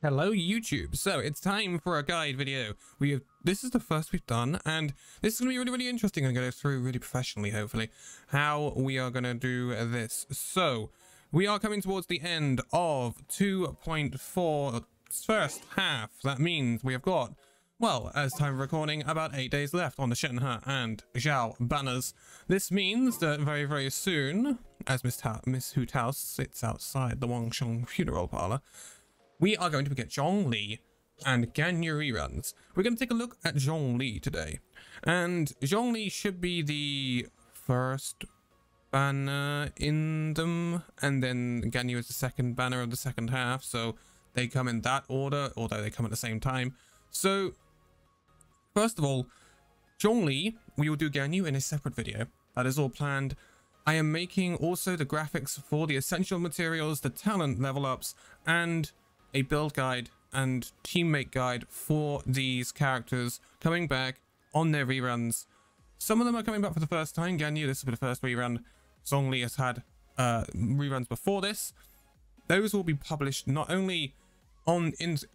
Hello YouTube. So it's time for a guide video. This is the first we've done, and this is going to be really interesting. I'm going to go through really professionally, hopefully, how we are going to do this. So we are coming towards the end of 2.4 first half. That means we have got, well, as time of recording, about 8 days left on the Shenhe and Zhao banners. This means that very soon, as Miss Hoot House sits outside the Wangsheng funeral parlor, we are going to get Zhongli and Ganyu reruns. We're going to take a look at Zhongli today. And Zhongli should be the first banner in them, and then Ganyu is the second banner of the second half, so they come in that order, although they come at the same time. So, first of all, Zhongli, we will do Ganyu in a separate video. That is all planned. I am making also the graphics for the essential materials, the talent level ups, and a build guide and teammate guide for these characters coming back on their reruns. Some of them are coming back for the first time. Ganyu, this will be the first rerun. Zhongli has had reruns before this. Those will be published not only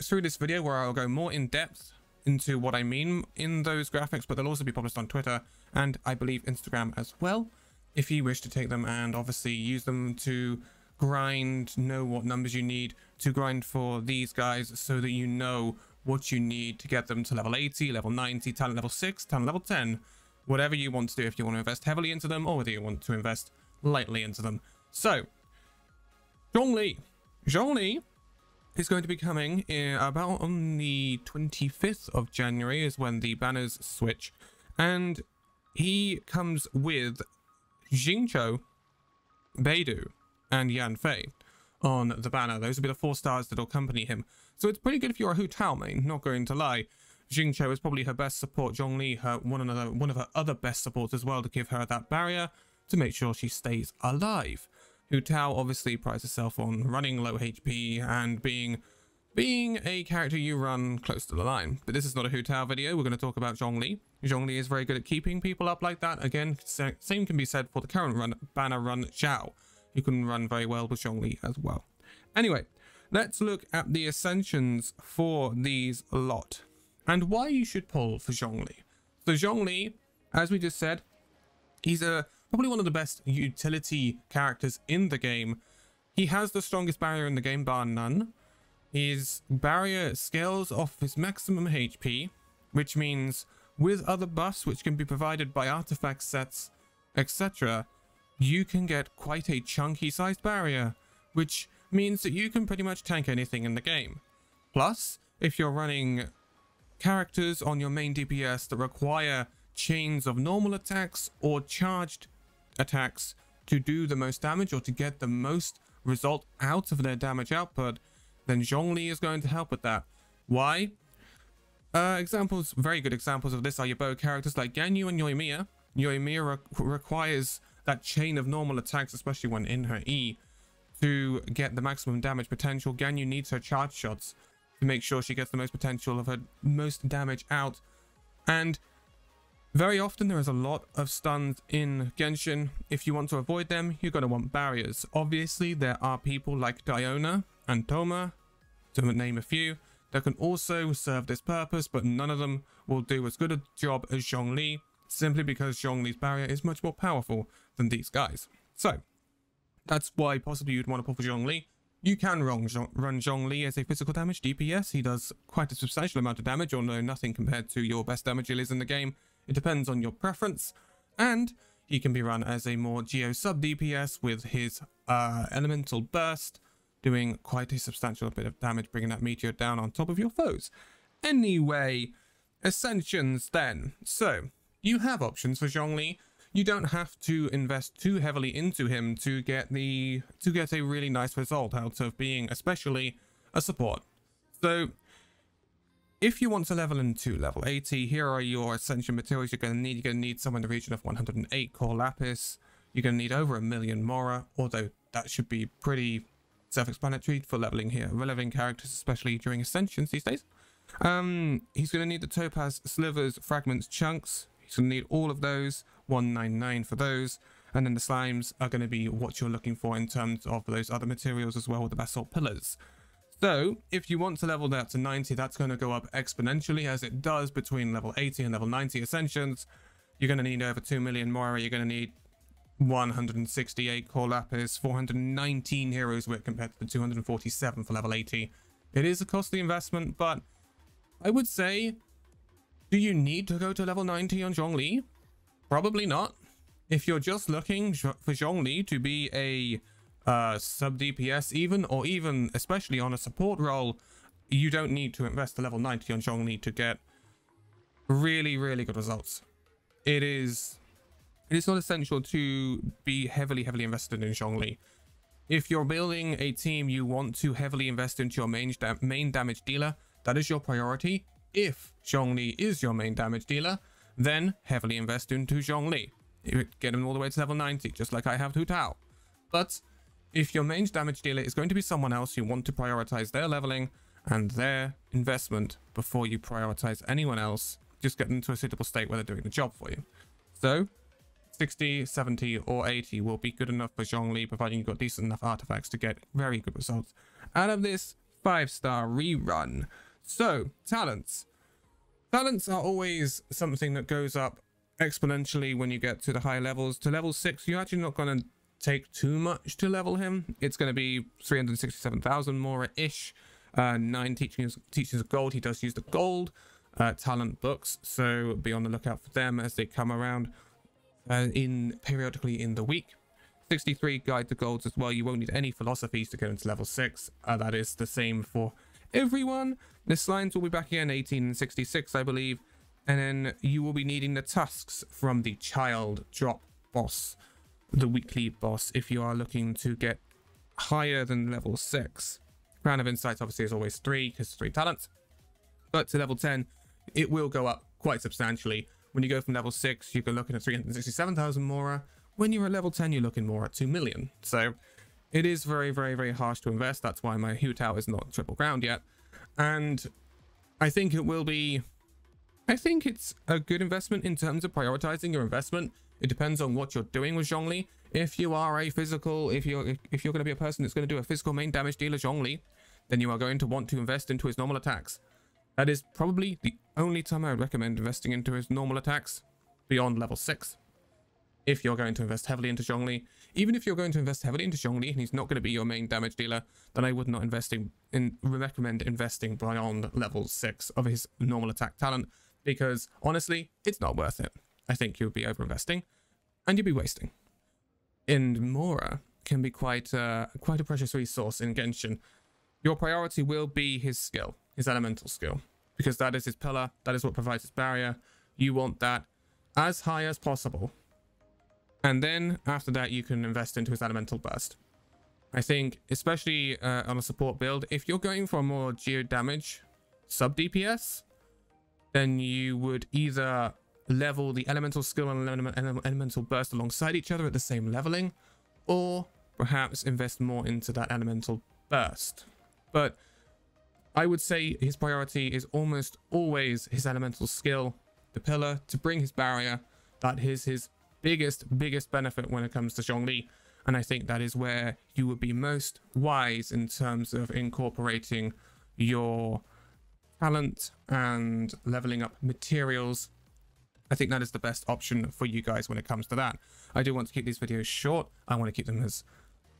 through this video, where I'll go more in depth into what I mean in those graphics, but they'll also be published on Twitter and I believe Instagram as well, if you wish to take them and obviously use them to grind, know what numbers you need to grind for these guys, so that you know what you need to get them to level 80, level 90, talent level 6, talent level 10, whatever you want to do, if you want to invest heavily into them or whether you want to invest lightly into them. So, Zhongli is going to be coming in about on the 25th of January is when the banners switch, and he comes with Xingqiu, Beidou, and Yanfei on the banner. Those will be the 4 stars that will accompany him. So it's pretty good if you're a Hu Tao main, not going to lie. Xingqiu is probably her best support. Zhongli, one of her other best supports as well, to give her that barrier to make sure she stays alive. Hu Tao obviously prides herself on running low HP and being a character you run close to the line. But this is not a Hu Tao video. We're going to talk about Zhongli. Zhongli is very good at keeping people up like that. Again, same can be said for the current banner run Zhao. You can run very well with Zhongli as well. Anyway, let's look at the Ascensions for these lot and why you should pull for Zhongli. So Zhongli, as we just said, he's probably one of the best utility characters in the game. He has the strongest barrier in the game, bar none. His barrier scales off his maximum HP, which means with other buffs which can be provided by artifact sets, etc., you can get quite a chunky sized barrier, which means that you can pretty much tank anything in the game. Plus, if you're running characters on your main DPS that require chains of normal attacks or charged attacks to do the most damage or to get the most result out of their damage output, then Zhongli is going to help with that. Why? Very good examples of this are your bow characters like Ganyu and Yoimiya. Yoimiya requires that chain of normal attacks, especially when in her E, to get the maximum damage potential. Ganyu needs her charge shots to make sure she gets the most potential of her most damage out. And very often there is a lot of stuns in Genshin. If you want to avoid them, you're going to want barriers. Obviously, there are people like Diona and Toma, to name a few, that can also serve this purpose, but none of them will do as good a job as Zhongli, simply because Zhongli's barrier is much more powerful than these guys. So, that's why possibly you'd want to pull for Zhongli. You can run Zhongli as a physical damage DPS. He does quite a substantial amount of damage, although nothing compared to your best damage dealers in the game. It depends on your preference. And he can be run as a more Geo sub DPS with his elemental burst, doing quite a substantial bit of damage, bringing that meteor down on top of your foes. Anyway, Ascensions then. So, you have options for Zhongli. You don't have to invest too heavily into him to get a really nice result out of being especially a support. So if you want to level into level 80, here are your Ascension materials you're going to need. You're going to need somewhere in the region of 108 core lapis. You're going to need over 1 million mora, although that should be pretty self-explanatory for leveling here, relevant characters, especially during Ascensions these days. He's going to need the topaz slivers, fragments, chunks. He's going to need all of those, 199 for those, and then the slimes are going to be what you're looking for in terms of those other materials as well, the basalt pillars. So if you want to level that to 90, that's going to go up exponentially as it does between level 80 and level 90 Ascensions. You're going to need over 2 million Moira. You're going to need 168 core lapis, 419 heroes wit compared to the 247 for level 80. It is a costly investment, but I would say, do you need to go to level 90 on Zhongli? Probably not. If you're just looking for Zhongli to be a sub DPS even, or even especially on a support role, you don't need to invest to level 90 on Zhongli to get really, really good results. It is not essential to be heavily invested in Zhongli. If you're building a team you want to heavily invest into your main damage dealer, that is your priority. If Zhongli is your main damage dealer, then heavily invest into Zhongli. Get him all the way to level 90, just like I have Hu Tao. But if your main damage dealer is going to be someone else, you want to prioritize their leveling and their investment before you prioritize anyone else. Just get them to a suitable state where they're doing the job for you. So 60, 70 or 80 will be good enough for Zhongli, providing you've got decent enough artifacts to get very good results out of this 5-star rerun. So talents are always something that goes up exponentially when you get to the high levels. To level 6, you're actually not going to take too much to level him. It's going to be 367,000 more ish. 9 teachings of gold. He does use the gold talent books, so be on the lookout for them as they come around periodically in the week. 63 guide to golds as well. You won't need any philosophies to get into level 6. That is the same for everyone. The slimes will be back again 18 and 66, I believe, and then you will be needing the tusks from the child drop boss, the weekly boss, if you are looking to get higher than level 6. Crown of Insights obviously is always 3 because 3 talents, but to level 10 it will go up quite substantially. When you go from level 6, you can look at 367,000 Moira. When you're at level 10, you're looking more at 2 million. So it is very, very, very harsh to invest. That's why my Hu Tao is not triple crowned yet. And I think it will be, I think it's a good investment in terms of prioritizing your investment. It depends on what you're doing with Zhongli. If you are a physical, if you're going to be a person that's going to do a physical main damage dealer Zhongli, then you are going to want to invest into his normal attacks. That is probably the only time I would recommend investing into his normal attacks beyond level 6. If you're going to invest heavily into Zhongli, even if you're going to invest heavily into Zhongli and he's not going to be your main damage dealer, then I would not recommend investing beyond level 6 of his normal attack talent, because honestly, it's not worth it. I think you'll be over investing and you'll be wasting. And Moira can be quite a precious resource in Genshin. Your priority will be his skill, his elemental skill, because that is his pillar. That is what provides his barrier. You want that as high as possible. And then after that, you can invest into his elemental burst. I think, especially on a support build, if you're going for more geo damage sub DPS, then you would either level the elemental skill and elemental burst alongside each other at the same leveling, or perhaps invest more into that elemental burst. But I would say his priority is almost always his elemental skill, the pillar, to bring his barrier. That is his biggest benefit when it comes to Zhongli, and I think that is where you would be most wise in terms of incorporating your talent and leveling up materials. I think that is the best option for you guys when it comes to that. I do want to keep these videos short. I want to keep them as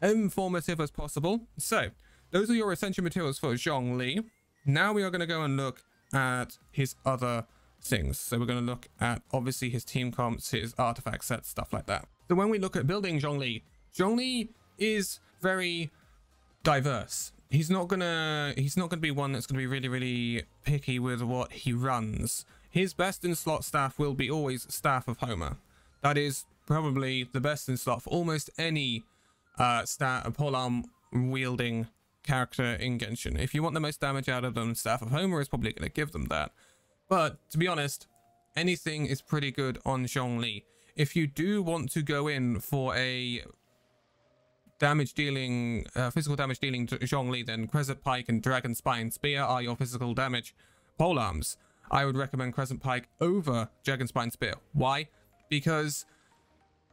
informative as possible. So those are your essential materials for Zhongli. Now we are going to go and look at his other things. So we're going to look at obviously his team comps, his artifact sets, stuff like that. So when we look at building Zhongli, Zhongli is very diverse. He's not gonna be one that's gonna be really picky with what he runs. His best in slot staff will be always Staff of Homer. That is probably the best in slot for almost any polearm wielding character in Genshin. If you want the most damage out of them, Staff of Homer is probably going to give them that. But to be honest, anything is pretty good on Zhongli. If you do want to go in for a damage dealing, physical damage dealing Zhongli, then Crescent Pike and Dragon Spine Spear are your physical damage polearms. I would recommend Crescent Pike over Dragon Spine Spear. Why? Because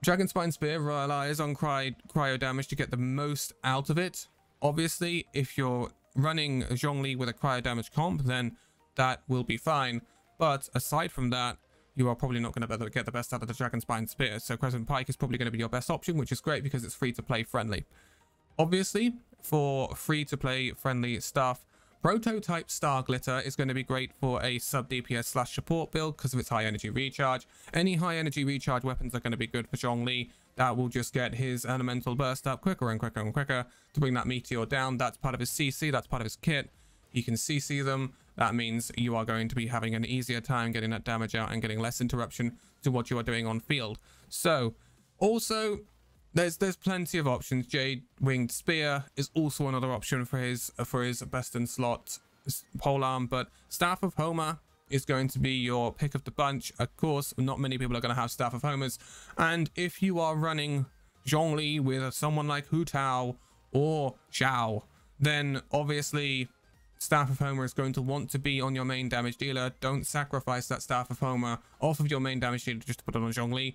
Dragon Spine Spear relies on cryo damage to get the most out of it. Obviously, if you're running Zhongli with a cryo damage comp, then that will be fine. But aside from that, you are probably not going to get the best out of the Dragon Spine Spear. So Crescent Pike is probably going to be your best option, which is great because it's free to play friendly. Obviously, for free to play friendly stuff, Prototype Star Glitter is going to be great for a sub DPS slash support build because of its high energy recharge. Any high energy recharge weapons are going to be good for Zhongli. That will just get his elemental burst up quicker and quicker and quicker to bring that meteor down. That's part of his CC, that's part of his kit. He can CC them. That means you are going to be having an easier time getting that damage out and getting less interruption to what you are doing on field. So, also, there's plenty of options. Jade Winged Spear is also another option for his best in slot polearm, but Staff of Homer is going to be your pick of the bunch. Of course, not many people are going to have Staff of Homers, and if you are running Zhongli with someone like Hu Tao or Xiao, then obviously Staff of Homer is going to want to be on your main damage dealer. Don't sacrifice that Staff of Homer off of your main damage dealer just to put it on Zhongli.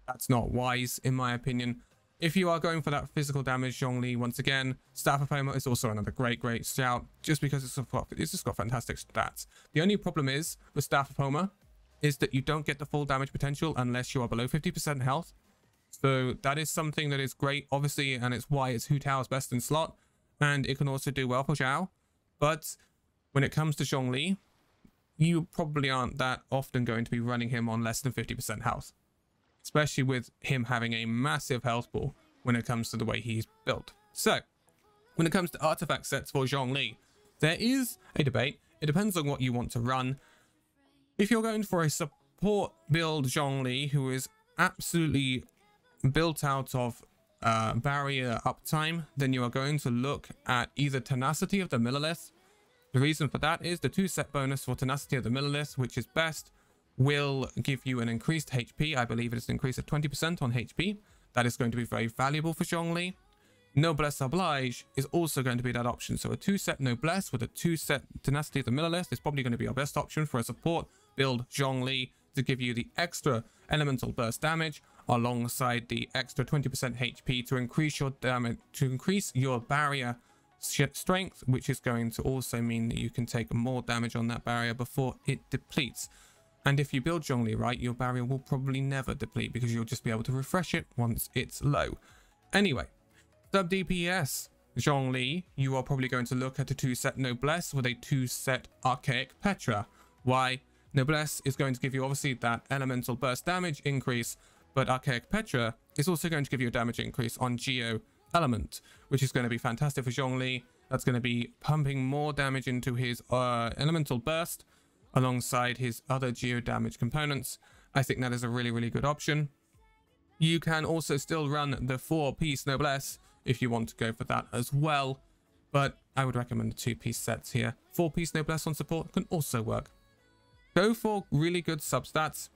That's not wise, in my opinion. If you are going for that physical damage Zhongli, once again, Staff of Homer is also another great shout, just because it's just got fantastic stats. The only problem is with Staff of Homer is that you don't get the full damage potential unless you are below 50% health. So that is something that is great, obviously, and it's why it's Hu Tao's best in slot, and it can also do well for Xiao. But when it comes to Zhongli, you probably aren't that often going to be running him on less than 50% health, especially with him having a massive health pool when it comes to the way he's built. So, when it comes to artifact sets for Zhongli, there is a debate. It depends on what you want to run. If you're going for a support build Zhongli who is absolutely built out of barrier uptime, then you are going to look at either Tenacity of the Millilith. The reason for that is the 2-set bonus for Tenacity of the Millilith, which is best, will give you an increased HP. I believe it is an increase of 20% on HP. That is going to be very valuable for Zhongli. Noblesse Oblige is also going to be that option. So a 2-set Noblesse with a 2-set Tenacity of the Millilith is probably going to be your best option for a support build Zhongli to give you the extra elemental burst damage alongside the extra 20% HP to increase your damage, to increase your barrier strength, which is going to also mean that you can take more damage on that barrier before it depletes. And if you build Zhongli right, your barrier will probably never deplete because you'll just be able to refresh it once it's low. Anyway, sub DPS Zhongli, you are probably going to look at a 2-set Noblesse with a 2-set Archaic Petra. Why? Noblesse is going to give you obviously that elemental burst damage increase, but Archaic Petra is also going to give you a damage increase on Geo Element, which is going to be fantastic for Zhongli. That's going to be pumping more damage into his elemental burst alongside his other geo damage components. I think that is a really good option. You can also still run the 4-piece Noblesse if you want to go for that as well, but I would recommend the 2-piece sets here. 4-piece Noblesse on support can also work. Go for really good substats.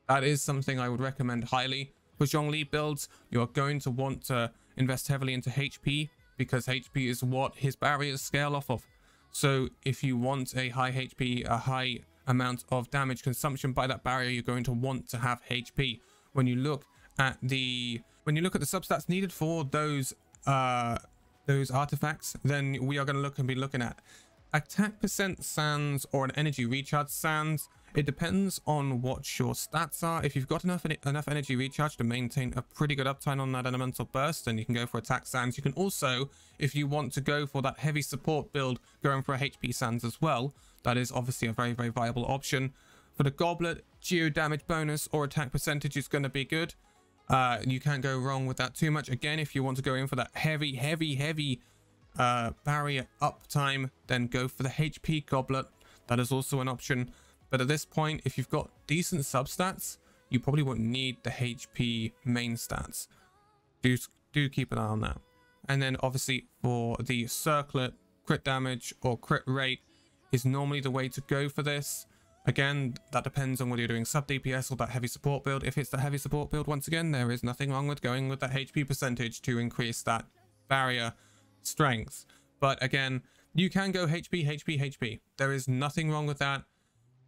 That is something I would recommend highly. For Zhongli builds, you're going to want to invest heavily into HP because HP is what his barriers scale off of. So if you want a high HP, a high amount of damage consumption by that barrier, you're going to want to have HP. When you look at the substats needed for those artifacts, then we are going to be looking at attack percent sands or an energy recharge sands. It depends on what your stats are. If you've got enough energy recharge to maintain a pretty good uptime on that elemental burst, then you can go for attack sands. You can also, if you want to go for that heavy support build, going for a HP sands as well. That is obviously a very viable option. For the goblet, geo damage bonus or attack percentage is going to be good. You can't go wrong with that too much. Again, if you want to go in for that heavy barrier uptime, then go for the HP goblet. That is also an option. But at this point, if you've got decent substats, you probably won't need the HP main stats. Do keep an eye on that. And then obviously for the circlet, crit damage or crit rate is normally the way to go for this. Again, that depends on whether you're doing sub DPS or that heavy support build. If it's the heavy support build, once again, there is nothing wrong with going with that HP percentage to increase that barrier strength. But again, you can go HP. There is nothing wrong with that.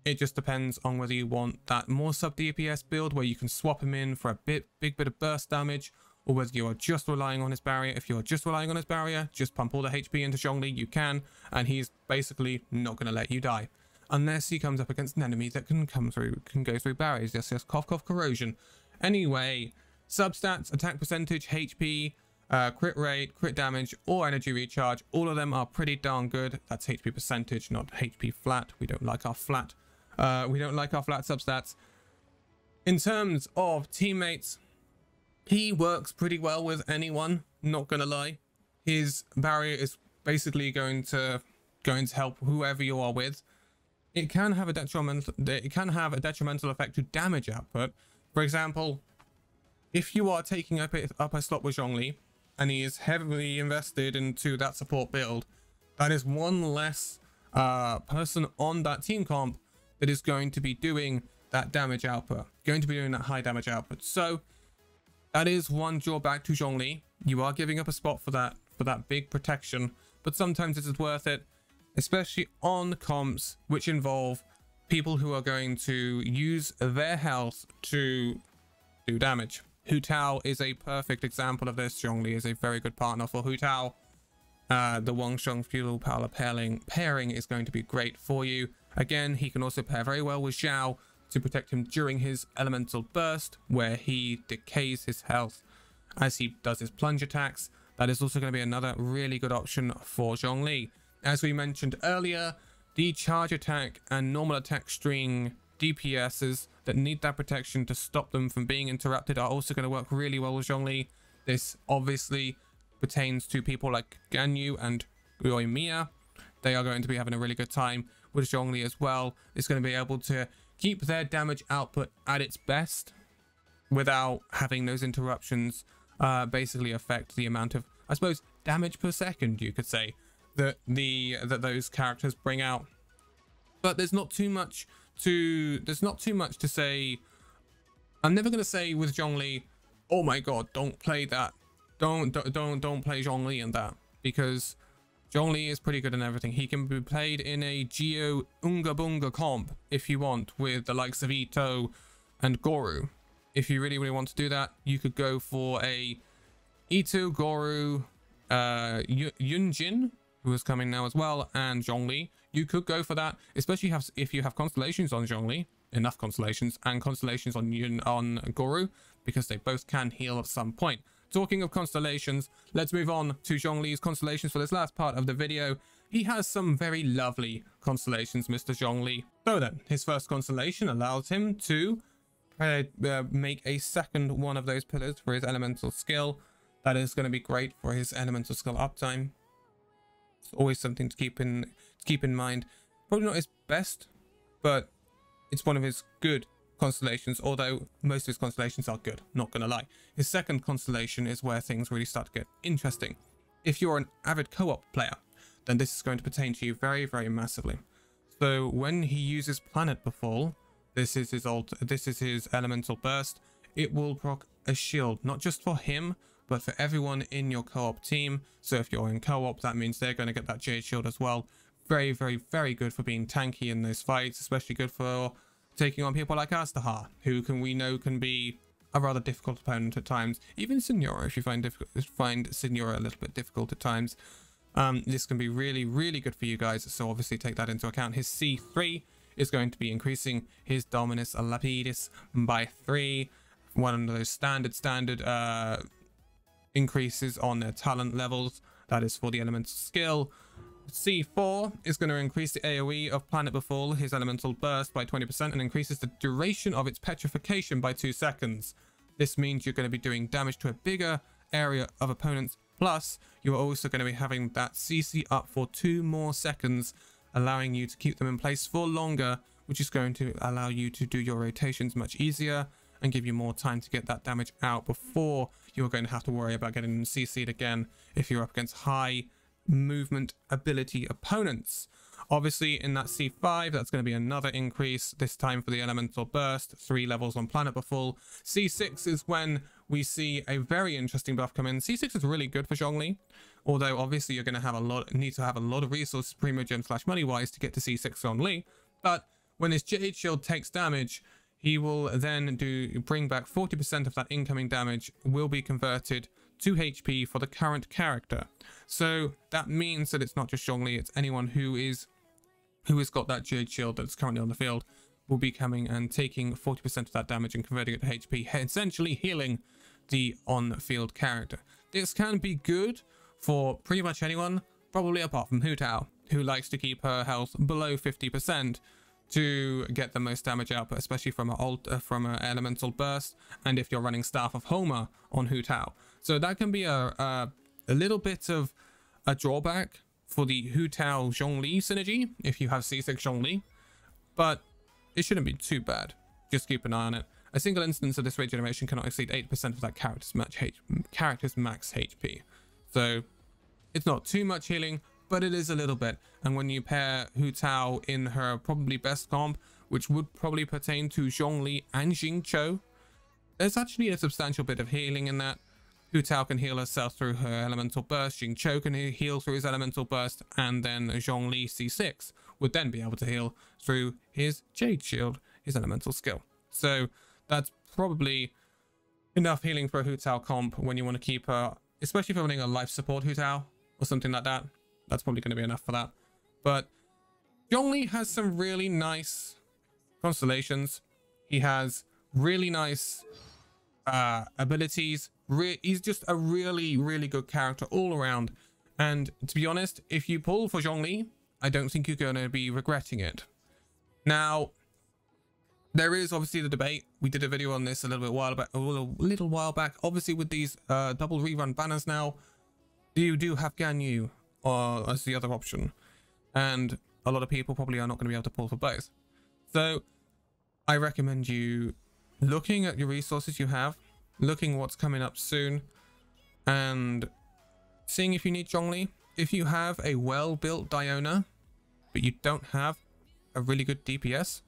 It just depends on whether you want that more sub DPS build where you can swap him in for a big bit of burst damage, or whether you are just relying on his barrier. If you're just relying on his barrier, just pump all the HP into Zhongli, you can, and he's basically not going to let you die. Unless he comes up against an enemy that can go through barriers. Yes, cough, cough, corrosion. Anyway, substats, attack percentage, HP, crit rate, crit damage, or energy recharge, all of them are pretty darn good. That's HP percentage, not HP flat. We don't like our flat. We don't like our flat substats. In terms of teammates, he works pretty well with anyone, not gonna lie. His barrier is basically going to help whoever you are with. It can have a detrimental effect to damage output. For example, if you are taking up a slot with Zhongli and he is heavily invested into that support build, that is one less person on that team comp that is going to be doing that damage output, going to be doing that high damage output. So that is one drawback to Zhongli. You are giving up a spot for that big protection, but sometimes it is worth it, especially on comps which involve people who are going to use their health to do damage. Hu Tao is a perfect example of this. Zhongli is a very good partner for Hu Tao. The Wang Sheng Fuel Power pairing is going to be great for you. Again, he can also pair very well with Zhao to protect him during his elemental burst, where he decays his health as he does his plunge attacks. That is also going to be another really good option for Zhongli. As we mentioned earlier, the charge attack and normal attack string DPSs that need that protection to stop them from being interrupted are also going to work really well with Zhongli. This obviously pertains to people like Ganyu and Uoimiya. They are going to be having a really good time with Zhongli as well. It's going to be able to keep their damage output at its best without having those interruptions basically affect the amount of, I suppose, damage per second, you could say, that those characters bring out. But there's not too much to say. I'm never going to say with Zhongli, oh my god, don't play that, don't play Zhongli in that, because Zhongli is pretty good in everything. He can be played in a Geo Unga Bunga comp if you want, with the likes of Ito and Goru. If you really want to do that, you could go for a Ito, Goru, Yunjin, who is coming now as well, and Zhongli. You could go for that, especially if you have Constellations on Zhongli, enough Constellations, and Constellations on Goru, because they both can heal at some point. Talking of Constellations, let's move on to Zhongli's Constellations for this last part of the video. He has some very lovely Constellations, Mr. Zhongli. So then, his first Constellation allows him to make a second one of those pillars for his elemental skill. That is going to be great for his elemental skill uptime. It's always something to keep in mind. Probably not his best, but it's one of his good constellations, although most of his constellations are good, not gonna lie. His second constellation is where things really start to get interesting. If you're an avid co-op player, then this is going to pertain to you very, very massively. So when he uses Planet Befall, this is his elemental burst. It will proc a shield, not just for him, but for everyone in your co-op team. So if you're in co-op, that means they're going to get that Jade shield as well. Very, very, very good for being tanky in those fights, especially good for taking on people like Astahar, who we know can be a rather difficult opponent at times. Even Signora, if you find Signora a little bit difficult at times, this can be really, really good for you guys. So obviously take that into account. His C3 is going to be increasing his Dominus Lapidus by 3. One of those standard increases on their talent levels. That is for the elemental skill. C4 is going to increase the AoE of Planet Befall, his elemental burst, by 20% and increases the duration of its petrification by 2 seconds. This means you're going to be doing damage to a bigger area of opponents, plus you're also going to be having that CC up for 2 more seconds, allowing you to keep them in place for longer, which is going to allow you to do your rotations much easier and give you more time to get that damage out before you're going to have to worry about getting them CC'd again if you're up against high movement ability opponents. Obviously in that C5, that's going to be another increase, this time for the elemental burst, 3 levels on Planet Befall. C6 is when we see a very interesting buff come in. C6 is really good for Zhongli, although obviously you're going to need to have a lot of resources, Primo Gem / money wise, to get to C6 Zhongli. But when his Jade Shield takes damage, he will then bring back 40% of that incoming damage will be converted to HP for the current character. So that means that it's not just Zhongli, it's anyone who has got that Jade Shield that's currently on the field will be coming and taking 40% of that damage and converting it to HP, essentially healing the on-field character. This can be good for pretty much anyone, probably apart from Hu Tao, who likes to keep her health below 50% to get the most damage output, especially from an elemental burst, and if you're running Staff of Homer on Hu Tao. So that can be a little bit of a drawback for the Hu Tao Zhongli synergy if you have C6 Zhongli, but it shouldn't be too bad. Just keep an eye on it. A single instance of this regeneration cannot exceed 8% of that character's max HP. So it's not too much healing, but it is a little bit. And when you pair Hu Tao in her probably best comp, which would probably pertain to Zhongli and Xingqiu, there's actually a substantial bit of healing in that. Hu Tao can heal herself through her elemental burst, Xingqiu can heal through his elemental burst, and then Zhongli C6 would then be able to heal through his Jade Shield, his elemental skill. So that's probably enough healing for a Hu Tao comp when you want to keep her, especially if you're running a life support Hu Tao or something like that. That's probably going to be enough for that. But Zhongli has some really nice constellations. He has really nice abilities. He's just a really, really good character all around. And to be honest, if you pull for Zhongli, I don't think you're going to be regretting it. Now, there is obviously the debate. We did a video on this a little while back. Obviously, with these double rerun banners now, you do have Ganyu as the other option, and a lot of people probably are not going to be able to pull for both. So I recommend you looking at your resources you have, looking what's coming up soon, and seeing if you need Zhongli. If you have a well-built Diona, but you don't have a really good DPS,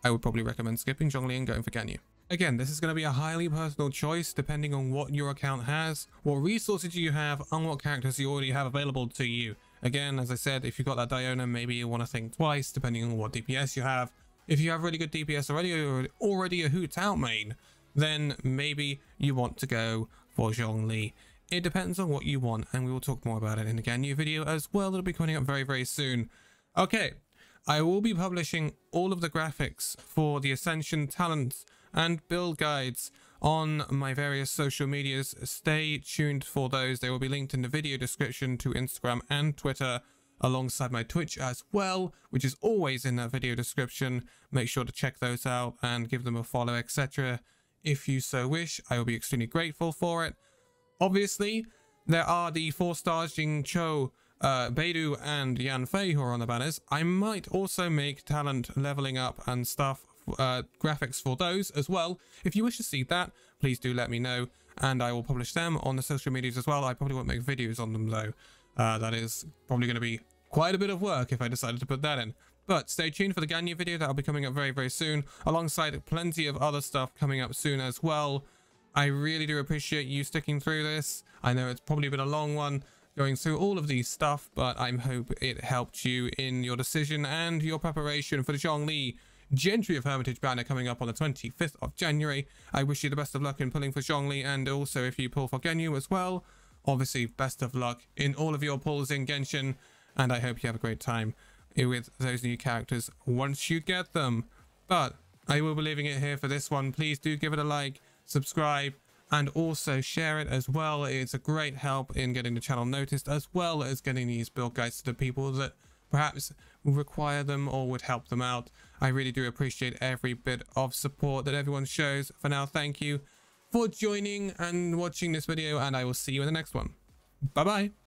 I would probably recommend skipping Zhongli and going for Ganyu. Again, this is going to be a highly personal choice depending on what your account has, what resources you have, and what characters you already have available to you. Again, as I said, if you've got that Diona, maybe you want to think twice depending on what DPS you have. If you have really good DPS already, or already a Hu Tao main, then maybe you want to go for Zhongli. It depends on what you want, and we will talk more about it in a Ganyu video as well. That'll be coming up very, very soon. Okay, I will be publishing all of the graphics for the Ascension talents and build guides on my various social medias. Stay tuned for those. They will be linked in the video description to Instagram and Twitter, alongside my Twitch as well, which is always in that video description. Make sure to check those out and give them a follow, etc. If you so wish, I will be extremely grateful for it. Obviously, there are the 4 stars Xingqiu, Beidou and Yanfei who are on the banners. I might also make talent leveling up and stuff, graphics for those as well. If you wish to see that, please do let me know, and I will publish them on the social medias as well. I probably won't make videos on them though. That is probably going to be quite a bit of work if I decided to put that in. But stay tuned for the Ganyu video that will be coming up very, very soon, alongside plenty of other stuff coming up soon as well. I really do appreciate you sticking through this. I know it's probably been a long one going through all of these stuff, but I hope it helped you in your decision and your preparation for the Zhongli Gentry of Hermitage banner coming up on the 25th of January. I wish you the best of luck in pulling for Zhongli, and also if you pull for Ganyu as well, obviously best of luck in all of your pulls in Genshin, and I hope you have a great time with those new characters once you get them. But I will be leaving it here for this one. Please do give it a like, subscribe, and also share it as well. It's a great help in getting the channel noticed, as well as getting these build guides to the people that perhaps require them or would help them out. I really do appreciate every bit of support that everyone shows. For now, thank you for joining and watching this video, and I will see you in the next one. Bye bye.